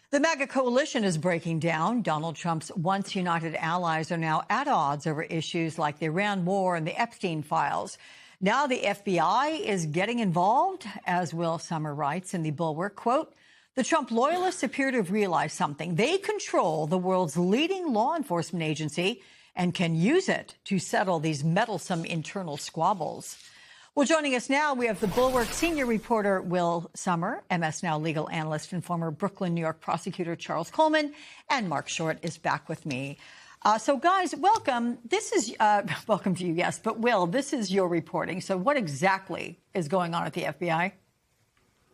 The MAGA coalition is breaking down. Donald Trump's once united allies are now at odds over issues like the Iran war and the Epstein files. Now the FBI is getting involved, as Will Sommer writes in The Bulwark, quote, "The Trump loyalists appear to have realized something. They control the world's leading law enforcement agency and can use it to settle these meddlesome internal squabbles." Well, joining us now, we have The Bulwark senior reporter Will Sommer, MS Now legal analyst and former Brooklyn, New York prosecutor Charles Coleman, and Marc Short is back with me. So, guys, welcome. This is welcome to you, yes. But, Will, this is your reporting. So what exactly is going on at the FBI?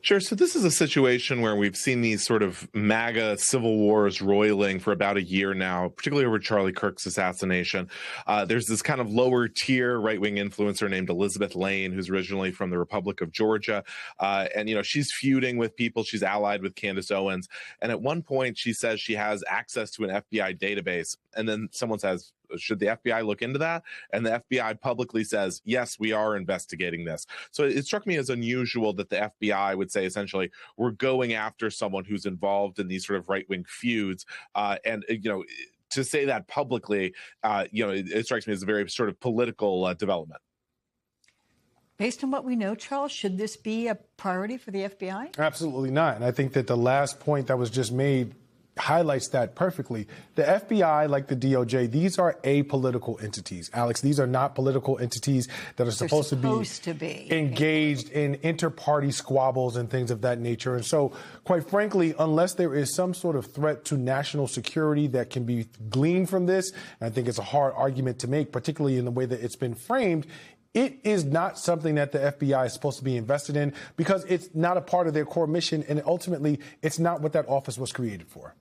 Sure. So this is a situation where we've seen these sort of MAGA civil wars roiling for about a year now, particularly over Charlie Kirk's assassination. There's this kind of lower tier right-wing influencer named Elizabeth Lane, who's originally from the Republic of Georgia. And, you know, she's feuding with people. She's allied with Candace Owens. And at one point, she says she has access to an FBI database. And then someone says, should the FBI look into that? And the FBI publicly says, yes, we are investigating this. So it struck me as unusual that the FBI would say, essentially, we're going after someone who's involved in these sort of right-wing feuds. And, you know, to say that publicly, you know, it strikes me as a very sort of political development. Based on what we know, Charles, should this be a priority for the FBI? Absolutely not. And I think that the last point that was just made highlights that perfectly. The FBI, like the DOJ, these are apolitical entities. Alex, these are not political entities that are supposed to be engaged in inter-party squabbles and things of that nature. And so, quite frankly, unless there is some sort of threat to national security that can be gleaned from this, and I think it's a hard argument to make, particularly in the way that it's been framed, it is not something that the FBI is supposed to be invested in because it's not a part of their core mission, and ultimately, it's not what that office was created for.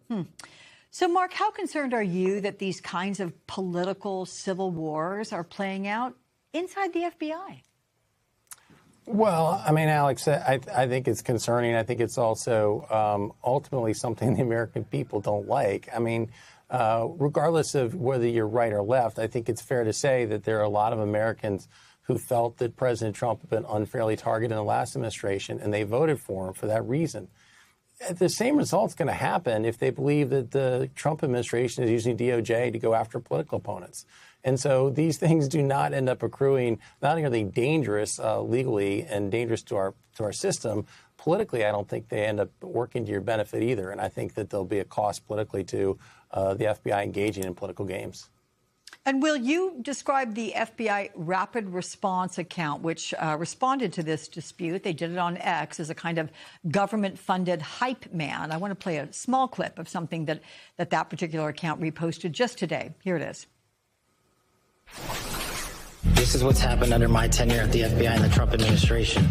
So, Mark, how concerned are you that these kinds of political civil wars are playing out inside the FBI? Well, I mean, Alex, I think it's concerning. I think it's also ultimately something the American people don't like. I mean, regardless of whether you're right or left, I think it's fair to say that there are a lot of Americans who felt that President Trump had been unfairly targeted in the last administration, and they voted for him for that reason. The same result's going to happen if they believe that the Trump administration is using DOJ to go after political opponents. And so these things do not end up accruing. Not only are they dangerous legally and dangerous to our system, politically, I don't think they end up working to your benefit either. And I think that there'll be a cost politically to the FBI engaging in political games. And Will, you described the FBI Rapid Response account, which responded to this dispute. They did it on X as a kind of government-funded hype man. I want to play a small clip of something that particular account reposted just today. Here it is. This is what's happened under my tenure at the FBI and the Trump administration.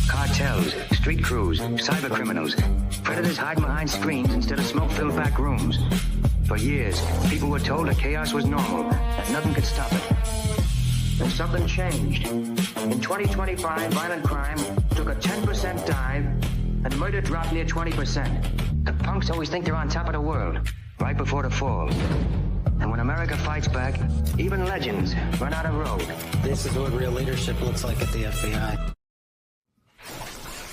Cartels, street crews, cyber criminals, predators hiding behind screens instead of smoke-filled back rooms. For years, people were told that chaos was normal, that nothing could stop it. Then something changed. In 2025, violent crime took a 10% dive, and murder dropped near 20%. The punks always think they're on top of the world, right before the fall. And when America fights back, even legends run out of road. This is what real leadership looks like at the FBI.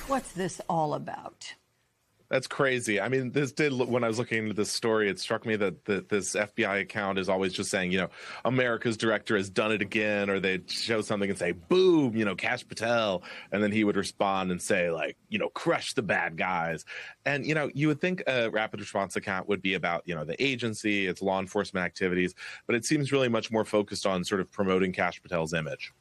What's this all about? That's crazy. I mean, this did, when I was looking into this story, it struck me that this FBI account is always just saying, you know, America's director has done it again, or they'd show something and say, boom, you know, Kash Patel. And then he would respond and say, like, you know, crush the bad guys. And, you know, you would think a rapid response account would be about, you know, the agency, its law enforcement activities, but it seems really much more focused on sort of promoting Kash Patel's image.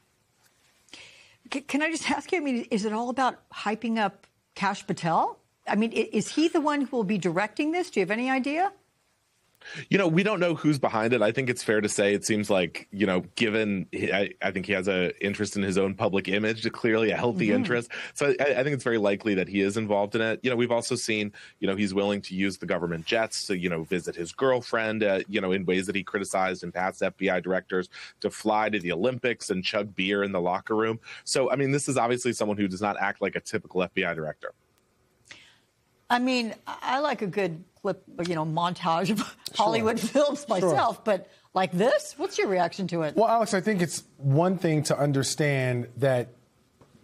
Can I just ask you, I mean, is it all about hyping up Kash Patel? I mean, is he the one who will be directing this? Do you have any idea? You know, we don't know who's behind it. I think it's fair to say it seems like, you know, given I think he has an interest in his own public image, clearly a healthy interest. So I think it's very likely that he is involved in it. You know, we've also seen, you know, he's willing to use the government jets to, you know, visit his girlfriend, you know, in ways that he criticized in past FBI directors, to fly to the Olympics and chug beer in the locker room. So, I mean, this is obviously someone who does not act like a typical FBI director. I mean, I like a good clip, you know, montage of Hollywood films myself, but like this, what's your reaction to it? Well, Alex, I think it's one thing to understand that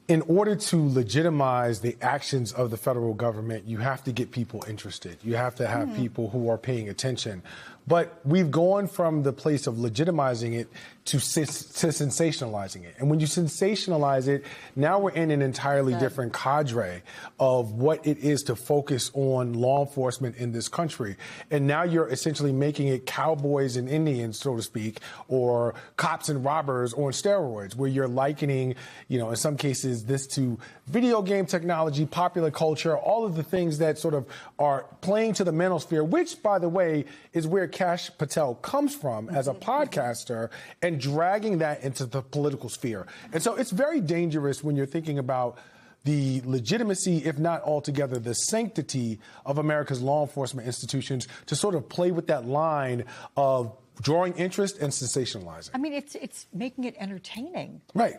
in order to legitimize the actions of the federal government, you have to get people interested. You have to have people who are paying attention. But we've gone from the place of legitimizing it to sensationalizing it. And when you sensationalize it, now we're in an entirely different cadre of what it is to focus on law enforcement in this country. And now you're essentially making it cowboys and Indians, so to speak, or cops and robbers on steroids, where you're likening, in some cases, this to video game technology, popular culture, all of the things that sort of are playing to the manosphere, which, by the way, is where Kash Patel comes from as a podcaster, and dragging that into the political sphere. And so it's very dangerous when you're thinking about the legitimacy, if not altogether the sanctity of America's law enforcement institutions, to sort of play with that line of drawing interest and sensationalizing. I mean, it's making it entertaining. Right.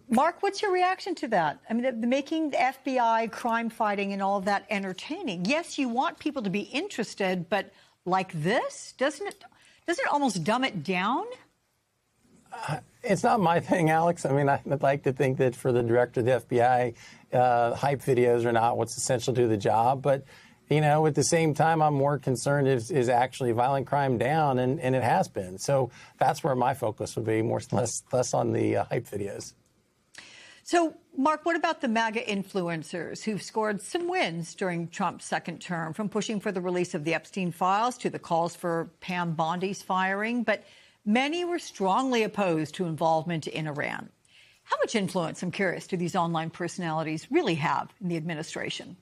Mark, what's your reaction to that? I mean, making the FBI, crime fighting, and all of that entertaining. Yes, you want people to be interested, but like this, doesn't it almost dumb it down? It's not my thing, Alex. I mean, I'd like to think that for the director of the FBI, hype videos are not what's essential to the job. But, at the same time, I'm more concerned is actually violent crime down, and it has been. So that's where my focus would be, less on the hype videos. So, Mark, what about the MAGA influencers who've scored some wins during Trump's second term, from pushing for the release of the Epstein files to the calls for Pam Bondi's firing? But many were strongly opposed to involvement in Iran. How much influence, I'm curious, do these online personalities really have in the administration?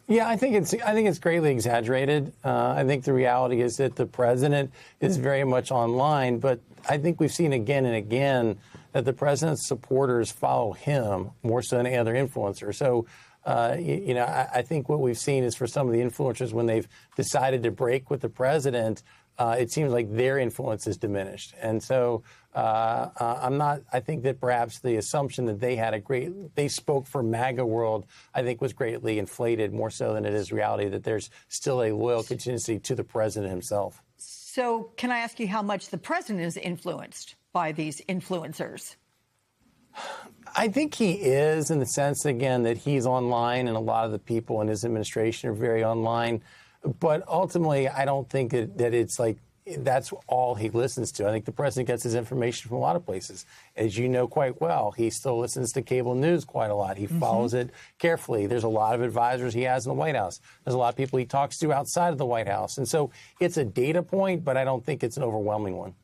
Yeah, I think it's greatly exaggerated. I think the reality is that the president is very much online, but I think we've seen again and again that the president's supporters follow him more so than any other influencer. So, I think what we've seen is for some of the influencers, when they've decided to break with the president, it seems like their influence is diminished. And so I think that perhaps the assumption that they spoke for MAGA world, I think was greatly inflated, more so than it is reality, that there's still a loyal contingency to the president himself. So can I ask you how much the president is influenced by these influencers? I think he is, in the sense, again, that he's online, and a lot of the people in his administration are very online. But ultimately, I don't think that it's like that's all he listens to. I think the president gets his information from a lot of places. As you know quite well, he still listens to cable news quite a lot. He follows it carefully. There's a lot of advisors he has in the White House. There's a lot of people he talks to outside of the White House. And so it's a data point, but I don't think it's an overwhelming one.